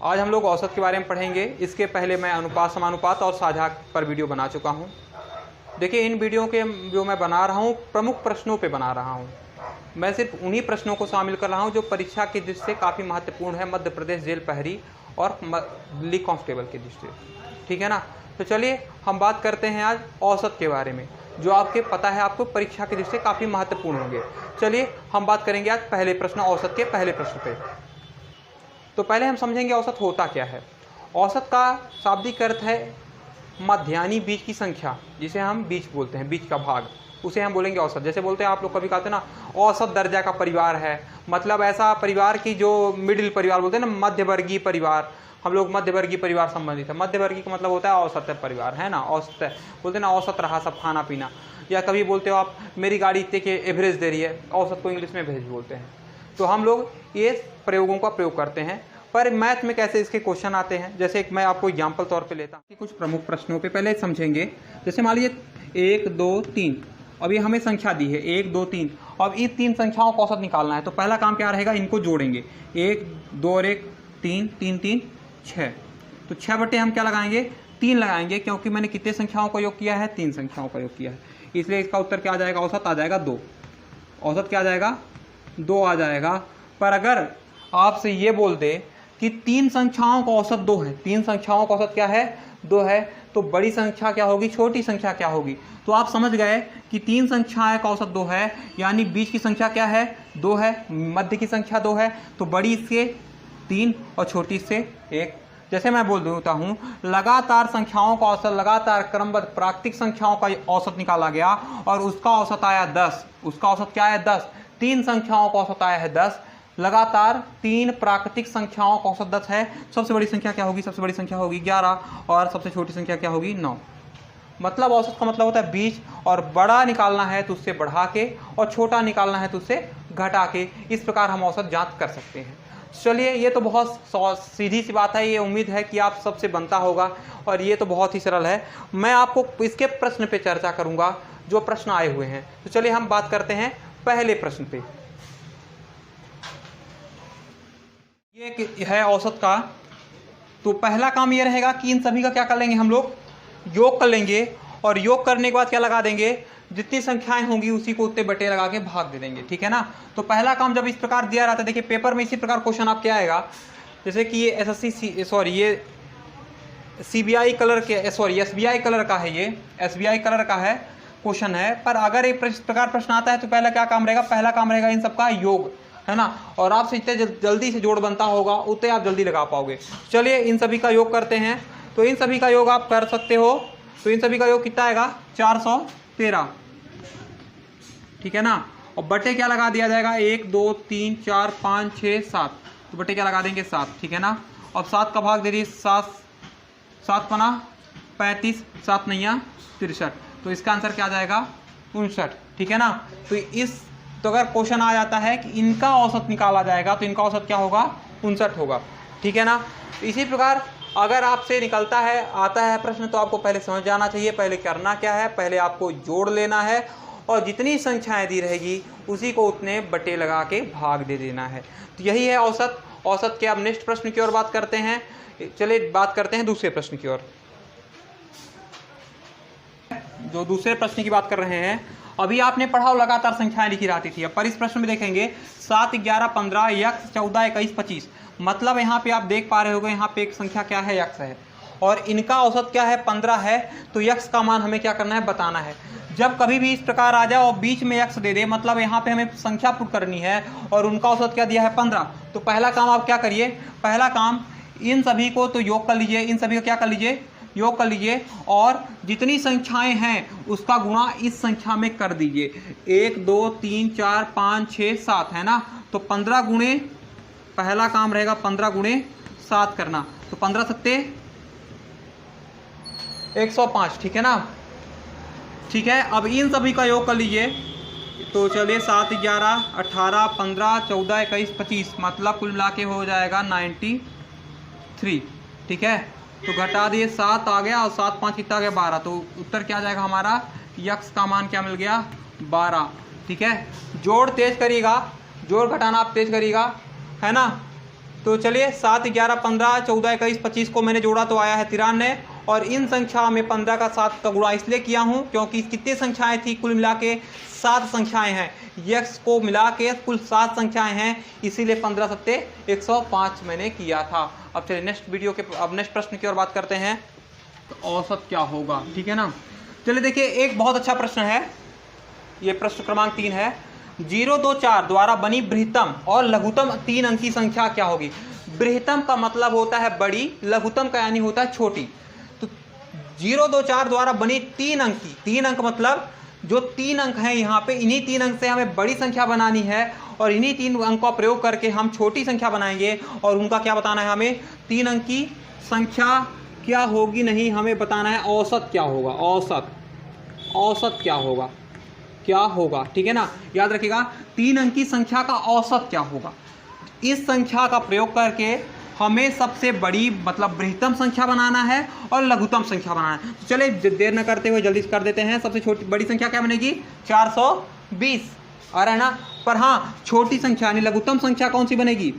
आज हम लोग औसत के बारे में पढ़ेंगे। इसके पहले मैं अनुपात, समानुपात और साझा पर वीडियो बना चुका हूँ। देखिए, इन वीडियो के जो मैं बना रहा हूँ प्रमुख प्रश्नों पे बना रहा हूँ। मैं सिर्फ उन्हीं प्रश्नों को शामिल कर रहा हूँ जो परीक्षा की दृष्टि से काफ़ी महत्वपूर्ण है, मध्य प्रदेश जेल प्रहरी और दिल्ली कांस्टेबल की दृष्टि से। ठीक है ना। तो चलिए हम बात करते हैं आज औसत के बारे में, जो आपके पता है आपको परीक्षा की दृष्टि से काफ़ी महत्वपूर्ण होंगे। चलिए हम बात करेंगे आज पहले प्रश्न, औसत के पहले प्रश्न पे। तो पहले हम समझेंगे औसत होता क्या है। औसत का शाब्दिक अर्थ है मध्य, यानी बीच की संख्या, जिसे हम बीच बोलते हैं, बीच का भाग, उसे हम बोलेंगे औसत। जैसे बोलते हैं आप लोग कभी कहते हैं ना, औसत दर्जा का परिवार है, मतलब ऐसा परिवार की जो मिडिल परिवार बोलते हैं ना, मध्यवर्गीय परिवार। हम लोग मध्यवर्गीय परिवार संबंधित है। मध्यवर्गीय का मतलब होता है औसत परिवार, है ना, औसत बोलते हैं ना, औसत रहा सब खाना पीना। या कभी बोलते हो आप मेरी गाड़ी इतने के एवरेज दे रही है, औसत को इंग्लिश में एवरेज बोलते हैं। तो हम लोग ये प्रयोगों का प्रयोग करते हैं। पर मैथ में कैसे इसके क्वेश्चन आते हैं, जैसे एक मैं आपको एग्जाम्पल तौर पे लेता हूँ कि कुछ प्रमुख प्रश्नों पे पहले समझेंगे। जैसे मान लीजिए 1 2 3, अब ये हमें संख्या दी है 1 2 3, अब इन तीन संख्याओं का औसत निकालना है। तो पहला काम क्या रहेगा, इनको जोड़ेंगे, 1 2 और 1 3 3 3 6। तो 6 बटे हम क्या लगाएंगे, 3 लगाएंगे, क्योंकि मैंने कितने संख्याओं का योग किया है, 3 संख्याओं का योग किया है। इसलिए इसका उत्तर क्या आ जाएगा, औसत आ जाएगा 2। औसत क्या आ जाएगा, 2 आ जाएगा। पर अगर आपसे ये बोल दे कि 3 संख्याओं का औसत 2 है, 3 संख्याओं का औसत क्या है, 2 है, तो बड़ी संख्या क्या होगी, छोटी संख्या क्या होगी। तो आप समझ गए कि 3 संख्याएं का औसत 2 है, यानी बीच की संख्या क्या है, 2 है, मध्य की संख्या 2 है, तो बड़ी से 3 और छोटी से 1। जैसे मैं बोल देता हूँ, लगातार संख्याओं का औसत, लगातार क्रमबद्ध प्राकृतिक संख्याओं का औसत निकाला गया और उसका औसत आया 10। उसका औसत क्या है, 10। 3 संख्याओं का औसत आया है 10, लगातार 3 प्राकृतिक संख्याओं का औसत 10 है। सबसे बड़ी संख्या क्या होगी, सबसे बड़ी संख्या होगी 11, और सबसे छोटी संख्या क्या होगी, 9। मतलब औसत का मतलब होता है बीच, और बड़ा निकालना है तो उससे बढ़ा के, और छोटा निकालना है तो उससे घटा के। इस प्रकार हम औसत जांच कर सकते हैं। चलिए, ये तो बहुत सीधी सी बात है, ये उम्मीद है कि आप सबसे बनता होगा, और ये तो बहुत ही सरल है। मैं आपको इसके प्रश्न पे चर्चा करूंगा जो प्रश्न आए हुए हैं। तो चलिए हम बात करते हैं पहले प्रश्न पे। ये है औसत का। तो पहला काम ये रहेगा कि इन सभी का क्या कर लेंगे, हम लोग योग कर लेंगे, और योग करने के बाद क्या लगा देंगे, जितनी संख्याएं होंगी उसी को उतने बटे लगा के भाग दे देंगे। ठीक है ना। तो पहला काम जब इस प्रकार दिया रहता है, देखिए पेपर में इसी प्रकार क्वेश्चन आपके आएगा। जैसे कि ये ये सीबीआई कलर के, एसबीआई कलर का है, ये एसबीआई कलर का है क्वेश्चन है। पर अगर एक प्रकार प्रश्न आता है तो पहला क्या काम रहेगा, पहला काम रहेगा इन सबका योग, है ना। और आपसे जितने जल्दी से जोड़ बनता होगा उतने आप जल्दी लगा पाओगे। चलिए इन सभी का योग करते हैं। तो इन सभी का योग आप कर सकते हो। तो इन सभी का योग कितना आएगा, 413। ठीक है ना। और बटे क्या लगा दिया जाएगा, 1 2 3 4 5 6 7। तो बटे क्या लगा देंगे, 7। ठीक है ना। अब 7 का भाग दे दीजिए, 7 पना 35, 7 नैया 63। तो इसका आंसर क्या आ जाएगा, 59। ठीक है ना। तो अगर क्वेश्चन आ जाता है कि इनका औसत निकाला जाएगा, तो इनका औसत क्या होगा, 59 होगा। ठीक है ना। इसी प्रकार अगर आपसे निकलता है, आता है प्रश्न, तो आपको पहले समझ जाना चाहिए पहले करना क्या है। पहले आपको जोड़ लेना है, और जितनी संख्याएं दी रहेगी उसी को उतने बटे लगा के भाग दे देना है। तो यही है औसत। औसत के अब नेक्स्ट प्रश्न की ओर बात करते हैं। चलिए बात करते हैं दूसरे प्रश्न की ओर। जो दूसरे प्रश्न की बात कर रहे हैं, अभी आपने पढ़ा लगातार संख्याएं लिखी रहती थी। पर इस प्रश्न में देखेंगे 7 11 15 यक्स 14 21 25। मतलब यहाँ पे आप देख पा रहे होंगे, यहाँ पे एक संख्या क्या है, यक्स है, और इनका औसत क्या है, 15 है। तो यक्स का मान हमें क्या करना है, बताना है। जब कभी भी इस प्रकार आ जाए और बीच में यक्स दे दे, मतलब यहाँ पे हमें संख्या पुट करनी है, और उनका औसत क्या दिया है, 15। तो पहला काम आप क्या करिए, पहला काम इन सभी को तो योग कर लीजिए, इन सभी को क्या कर लीजिए, योग कर लीजिए, और जितनी संख्याएं हैं उसका गुणा इस संख्या में कर दीजिए। 1 2 3 4 5 6 7 है ना। तो 15 गुणे, पहला काम रहेगा 15 गुणे 7 करना। तो 15 सत्ते 105। ठीक है ना। ठीक है। अब इन सभी का योग कर लीजिए। तो चलिए 7 11 18 15 14 21 25, मतलब कुल मिला के हो जाएगा 93। ठीक है। तो घटा दिए, 7 आ गया, और 7 5 कितना आ गया, 12। तो उत्तर क्या आ जाएगा हमारा, यक्स का मान क्या मिल गया, 12। ठीक है। जोड़ तेज करिएगा, जोड़ घटाना आप तेज करिएगा, है ना। तो चलिए 7, 11, 15, 14, 21, 25 को मैंने जोड़ा तो आया है 93। और इन संख्या में 15 का 7 का गुणा इसलिए किया हूँ क्योंकि कितनी संख्याएं थी, कुल मिला के 7 संख्याएं हैं। x को मिला के कुल 7 संख्याएं हैं, इसीलिए 15 सत्ते 105 मैंने किया था। अब चलिए नेक्स्ट प्रश्न की ओर बात करते हैं। तो औसत क्या होगा, ठीक है ना। चलिए देखिए एक बहुत अच्छा प्रश्न है, ये प्रश्न क्रमांक 3 है। 0, 2, 4 द्वारा बनी बृहत्तम और लघुत्तम 3 अंकी संख्या क्या होगी। बृहत्तम का मतलब होता है बड़ी, लघुत्तम का यानी होता है छोटी। तो 0, 2, 4 द्वारा बनी 3 अंकी, 3 अंक मतलब जो 3 अंक हैं यहाँ पे, इन्हीं 3 अंक से हमें बड़ी संख्या बनानी है और इन्हीं 3 अंक का प्रयोग करके हम छोटी संख्या बनाएंगे। और उनका क्या बताना है हमें, 3 अंक की संख्या क्या होगी नहीं, हमें बताना है औसत क्या होगा। औसत क्या होगा, ठीक है ना। याद रखिएगा 3 अंक की संख्या का औसत क्या होगा। इस संख्या का प्रयोग करके हमें सबसे बड़ी मतलब बृहत्तम संख्या बनाना है और लघुत्तम संख्या बनाना है। तो चलिए देर न करते हुए जल्दी कर देते हैं। सबसे छोटी बड़ी संख्या क्या बनेगी, 420, आ रहा है ना। पर हाँ, छोटी संख्या यानी लघुत्तम संख्या कौन सी बनेगी,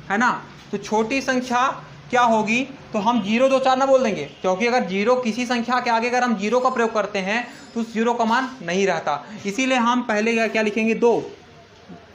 है ना। तो छोटी संख्या क्या होगी, तो हम 0, 2, 4 ना बोल देंगे, क्योंकि अगर 0 किसी संख्या के आगे अगर हम 0 का प्रयोग करते हैं तो उस 0 का मान नहीं रहता। इसीलिए हम पहले क्या लिखेंगे, 2।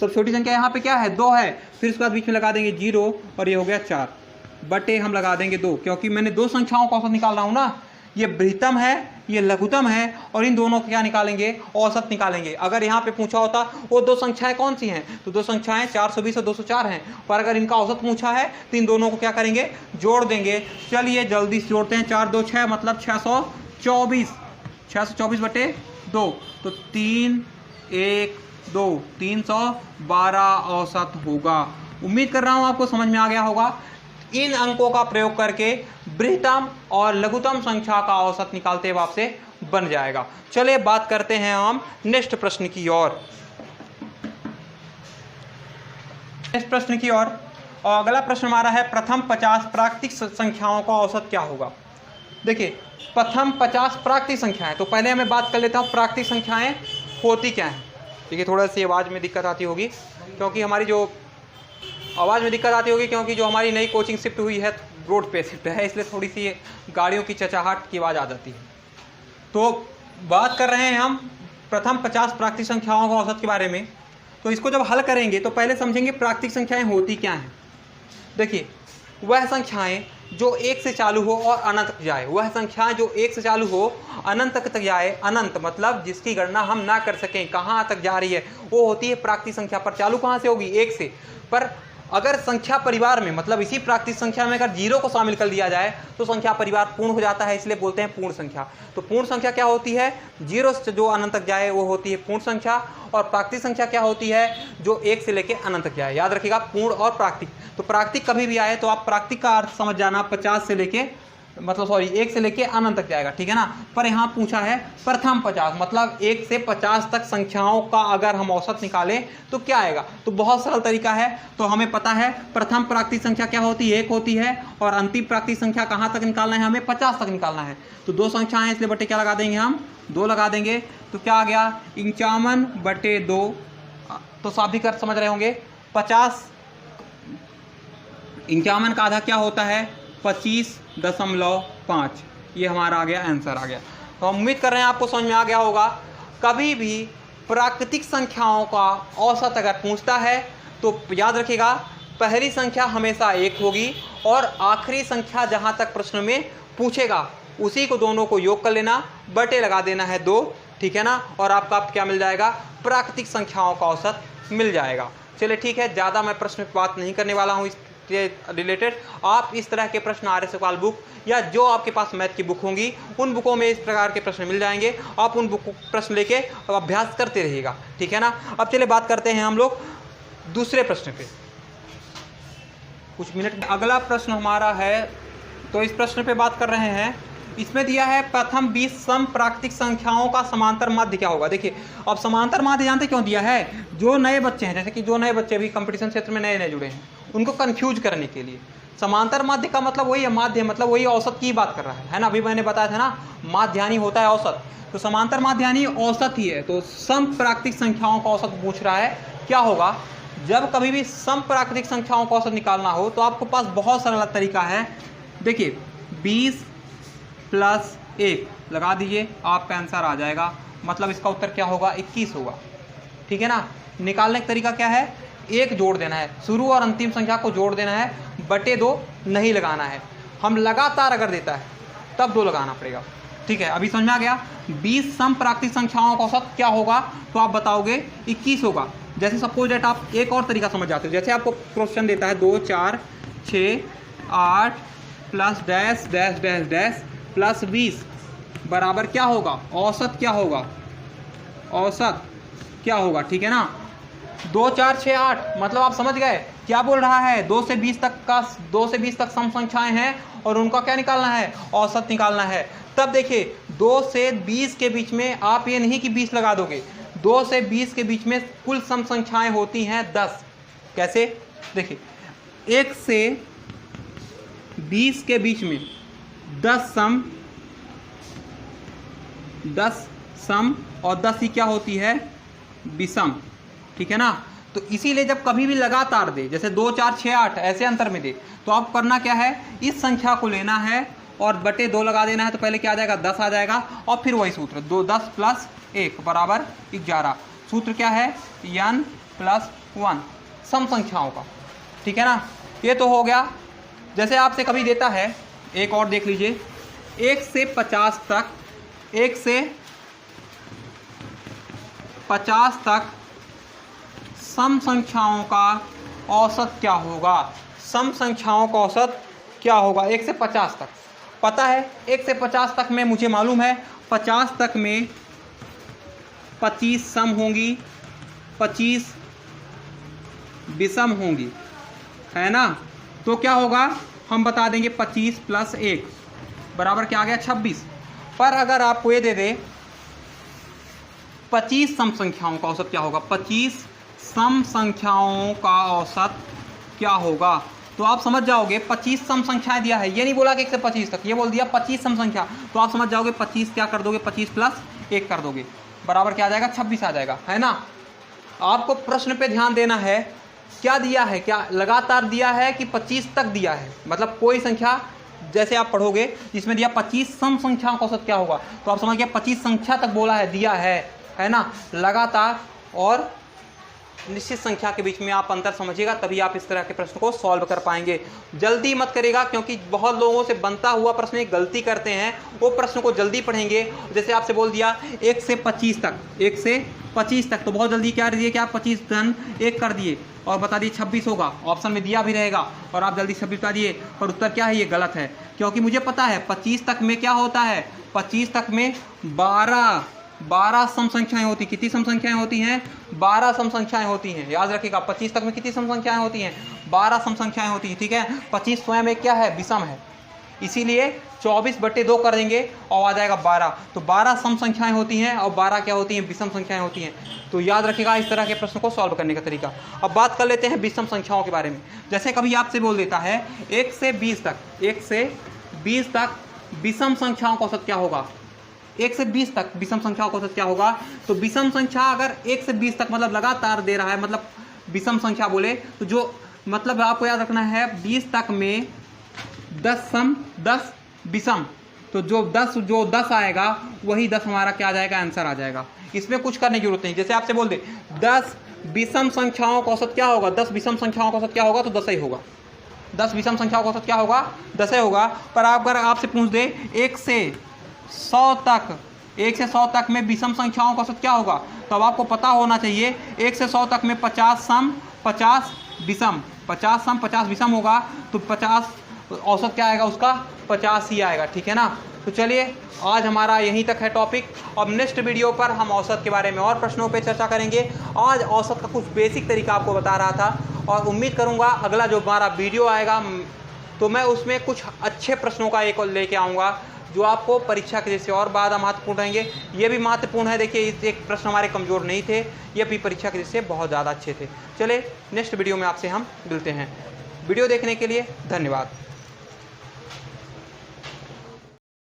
सब छोटी संख्या यहाँ पे क्या है, 2 है। फिर उसके बाद बीच में लगा देंगे 0 और ये हो गया 4 बटे हम लगा देंगे 2, क्योंकि मैंने 2 संख्याओं का औसत निकाल रहा हूँ ना। ये बृहत्तम है, ये लघुत्तम है, और इन दोनों को क्या निकालेंगे, औसत निकालेंगे। अगर यहाँ पे पूछा होता वो 2 संख्याएं कौन सी हैं, तो 2 संख्याएं 420 और 204 हैं। पर अगर इनका औसत पूछा है तो इन दोनों को क्या करेंगे, जोड़ देंगे। चलिए जल्दी से जोड़ते हैं। 4, 2, 6 मतलब 624, 624 बटे 2 तो 3, 1, 2, 312 औसत होगा। उम्मीद कर रहा हूँ आपको समझ में आ गया होगा। इन अंकों का प्रयोग करके बृहत्तम और लघुत्तम संख्या का औसत निकालते हुए आपसे बन जाएगा। चलिए बात करते हैं हम नेक्स्ट प्रश्न की ओर। और अगला प्रश्न हमारा है, प्रथम 50 प्राकृतिक संख्याओं का औसत क्या होगा। देखिए प्रथम 50 प्राकृतिक संख्याएं, तो पहले मैं बात कर लेता हूँ प्राकृतिक संख्याएं होती क्या हैं। देखिए थोड़ा सी आवाज़ में दिक्कत आती होगी, क्योंकि हमारी जो आवाज़ में दिक्कत आती होगी क्योंकि जो हमारी नई कोचिंग शिफ्ट हुई है रोड पे शिफ्ट है, इसलिए थोड़ी सी गाड़ियों की चचाहट की आवाज़ आ जाती है। तो बात कर रहे हैं हम प्रथम 50 प्राकृतिक संख्याओं का औसत के बारे में। तो इसको जब हल करेंगे तो पहले समझेंगे प्राकृतिक संख्याएं होती क्या हैं। देखिए वह संख्याएं जो 1 से चालू हो और अनंत तक जाए, वह संख्याएं जो 1 से चालू हो अनंत तक जाए, अनंत मतलब जिसकी गणना हम ना कर सकें कहाँ तक जा रही है, वो होती है प्राकृतिक संख्या। पर चालू कहाँ से होगी, 1 से। पर अगर संख्या परिवार में मतलब इसी प्राकृतिक संख्या में अगर 0 को शामिल कर लिया जाए तो संख्या परिवार पूर्ण हो जाता है, इसलिए बोलते हैं पूर्ण संख्या। तो पूर्ण संख्या क्या होती है, 0 से जो अनंत तक जाए वो होती है पूर्ण संख्या। और प्राकृतिक संख्या क्या होती है, जो 1 से लेकर अनंत तक जाए। याद रखिएगा पूर्ण और प्राकृतिक। तो प्राकृतिक कभी भी आए तो आप प्राकृतिक का अर्थ समझ जाना, 50 से लेके मतलब 1 से लेके अनंत तक जाएगा, ठीक है ना। पर यहाँ पूछा है प्रथम 50 मतलब 1 से 50 तक संख्याओं का अगर हम औसत निकालें तो क्या आएगा। तो बहुत सरल तरीका है। तो हमें पता है प्रथम प्राकृतिक संख्या क्या होती है, 1 होती है, और अंतिम प्राकृतिक संख्या कहाँ तक निकालना है, हमें 50 तक निकालना है। तो 2 संख्याएं हैं, इसलिए बटे क्या लगा देंगे हम, 2 लगा देंगे। तो क्या आ गया, 51 बटे 2। तो शाब्दिक अर्थ समझ रहे होंगे। 50 51 का आधा क्या होता है, 25.5। ये हमारा आ गया, आंसर आ गया। तो हम उम्मीद कर रहे हैं आपको समझ में आ गया होगा। कभी भी प्राकृतिक संख्याओं का औसत अगर पूछता है तो याद रखिएगा पहली संख्या हमेशा 1 होगी और आखिरी संख्या जहां तक प्रश्न में पूछेगा उसी को दोनों को योग कर लेना, बटे लगा देना है 2, ठीक है ना। और आपका क्या मिल जाएगा, प्राकृतिक संख्याओं का औसत मिल जाएगा। चलिए ठीक है, ज़्यादा मैं प्रश्न पर बात नहीं करने वाला हूँ इसके रिलेटेड। आप इस तरह के प्रश्न आर्य सवाल बुक या जो आपके पास मैथ की बुक होंगी उन बुकों में इस प्रकार के प्रश्न मिल जाएंगे। आप उन बुक प्रश्न लेके अभ्यास करते रहिएगा, ठीक है ना। अब चलिए बात करते हैं हम लोग दूसरे प्रश्न पे कुछ मिनट। अगला प्रश्न हमारा है, तो इस प्रश्न पे बात कर रहे हैं। इसमें दिया है प्रथम 20 सम प्राकृतिक संख्याओं का समांतर माध्य क्या होगा। देखिए अब समांतर माध्य जानते क्यों दिया है, जो नए बच्चे हैं, जैसे कि जो नए बच्चे अभी कंपटीशन क्षेत्र में नए जुड़े हैं, उनको कंफ्यूज करने के लिए। समांतर माध्य का मतलब वही है, माध्य मतलब वही औसत की बात कर रहा है ना। अभी मैंने बताया था ना, माध्यानी होता है औसत, तो समांतर माध्यानी औसत ही है। तो सम प्राकृतिक संख्याओं का औसत पूछ रहा है, क्या होगा, जब कभी भी सम प्राकृतिक संख्याओं का औसत निकालना हो तो आपके पास बहुत सरल तरीका है। देखिए 20 + 1 लगा दीजिए, आपका आंसर आ जाएगा। मतलब इसका उत्तर क्या होगा? 21 होगा। ठीक है ना। निकालने का तरीका क्या है? 1 जोड़ देना है, शुरू और अंतिम संख्या को जोड़ देना है, बटे 2 नहीं लगाना है। हम लगातार अगर देता है तब 2 लगाना पड़ेगा। ठीक है, अभी समझ में आ गया। 20 सम प्राकृतिक संख्याओं का औसत क्या होगा? तो आप बताओगे 21 होगा। जैसे सपोज डेट आप एक और तरीका समझ जाते हो। जैसे आपको क्वेश्चन देता है 2 4 6 8 plus dash dash dash dash plus 20 बराबर क्या होगा? औसत क्या होगा? औसत क्या होगा? ठीक है ना। 2 4 6 8 मतलब आप समझ गए क्या बोल रहा है। 2 से 20 तक सम संख्याएं हैं और उनका क्या निकालना है? औसत निकालना है। तब देखिए 2 से 20 के बीच में आप ये नहीं कि 20 लगा दोगे, 2 से 20 के बीच में कुल सम संख्याएं होती हैं 10। कैसे? देखिए 1 से 20 के बीच में 10 सम और 10 ही क्या होती है? विषम। ठीक है ना। तो इसीलिए जब कभी भी लगातार दे, जैसे 2 4 6 8 ऐसे अंतर में दे, तो आप करना क्या है? इस संख्या को लेना है और बटे 2 लगा देना है। तो पहले क्या आ जाएगा? 10 आ जाएगा और फिर वही सूत्र 10 + 1 बराबर 11। सूत्र क्या है? n + 1 सम संख्याओं का। ठीक है ना। ये तो हो गया। जैसे आपसे कभी देता है, एक और देख लीजिए, 1 से 50 तक, 1 से 50 तक सम संख्याओं का औसत क्या होगा? सम संख्याओं का औसत क्या होगा? 1 से 50 तक पता है। 1 से 50 तक में मुझे मालूम है 50 तक में 25 सम होंगी, 25 विषम होंगी, है ना। तो क्या होगा? हम बता देंगे 25 + 1 बराबर क्या आ गया? 26। पर अगर आपको ये दे दे 25 सम संख्याओं का औसत क्या होगा? 25 सम संख्याओं का औसत क्या होगा? तो आप समझ जाओगे 25 सम संख्याएं दिया है, ये नहीं बोला कि 1 से 25 तक, ये बोल दिया 25 सम संख्या। तो आप समझ जाओगे 25 क्या कर दोगे? 25 + 1 कर दोगे, बराबर क्या आ जाएगा? 26 आ जाएगा, है ना। आपको प्रश्न पे ध्यान देना है। क्या दिया है? क्या लगातार दिया है कि 25 तक दिया है? मतलब कोई संख्या जैसे आप पढ़ोगे जिसमें दिया 25 सम संख्याओं का औसत क्या होगा, तो आप समझ गए 25 संख्या तक बोला है, दिया है ना। लगातार और निश्चित संख्या के बीच में आप अंतर समझिएगा, तभी आप इस तरह के प्रश्न को सॉल्व कर पाएंगे। जल्दी मत करेगा, क्योंकि बहुत लोगों से बनता हुआ प्रश्न एक गलती करते हैं, वो प्रश्न को जल्दी पढ़ेंगे। जैसे आपसे बोल दिया 1 से 25 तक, 1 से 25 तक, तो बहुत जल्दी क्या दिए कि आप 25 × 1 कर दिए और बता दिए 26 होगा। ऑप्शन में दिया भी रहेगा और आप जल्दी 26 बता दिए, पर उत्तर क्या है? ये गलत है। क्योंकि मुझे पता है 25 तक में क्या होता है? 25 तक में 12 सम संख्याएं होती। कितनी सम संख्याएं होती हैं? 12 सम संख्याएं होती हैं। याद रखिएगा 25 तक में कितनी सम संख्याएं होती हैं? 12 सम संख्याएं होती हैं। ठीक है। 25 स्वयं एक क्या है? विषम है। इसीलिए 24 बटे 2 कर देंगे और आ जाएगा 12। तो 12 सम संख्याएं होती हैं और 12 क्या होती हैं? विषम संख्याएं होती हैं। तो याद रखिएगा इस तरह के प्रश्न को सॉल्व करने का तरीका। अब बात कर लेते हैं विषम संख्याओं के बारे में। जैसे कभी आपसे बोल देता है 1 से 20 तक, 1 से 20 तक विषम संख्याओं का औसत क्या होगा? 1 से 20 तक विषम संख्याओं का औसत क्या होगा? तो विषम संख्या अगर 1 से 20 तक मतलब लगातार दे रहा है, मतलब विषम संख्या बोले तो जो मतलब आपको याद रखना है 20 तक में 10 सम 10 विषम। तो जो 10 आएगा वही 10 हमारा क्या आ जाएगा? आंसर आ जाएगा। इसमें कुछ करने की जरूरत नहीं। जैसे आपसे बोल दे 10 विषम संख्याओं का औसत क्या होगा? 10 विषम संख्याओं का औसत क्या होगा? तो 10 ही होगा। 10 विषम संख्याओं का औसत क्या होगा? 10 ही होगा। पर अगर आपसे पूछ दे 1 से 100 तक, 1 से 100 तक में विषम संख्याओं का औसत क्या होगा? तो अब आपको पता होना चाहिए 1 से 100 तक में 50 सम 50 विषम, 50 सम 50 विषम होगा। तो 50 औसत क्या आएगा? उसका 50 ही आएगा। ठीक है ना। तो चलिए आज हमारा यहीं तक है टॉपिक। अब नेक्स्ट वीडियो पर हम औसत के बारे में और प्रश्नों पे चर्चा करेंगे। आज औसत का कुछ बेसिक तरीका आपको बता रहा था और उम्मीद करूँगा अगला जो हमारा वीडियो आएगा तो मैं उसमें कुछ अच्छे प्रश्नों का एक लेके आऊँगा जो आपको परीक्षा के जैसे और ज़्यादा महत्वपूर्ण रहेंगे। ये भी महत्वपूर्ण है। देखिए इस एक प्रश्न हमारे कमज़ोर नहीं थे, ये भी परीक्षा के जैसे बहुत ज़्यादा अच्छे थे। चलिए नेक्स्ट वीडियो में आपसे हम मिलते हैं। वीडियो देखने के लिए धन्यवाद।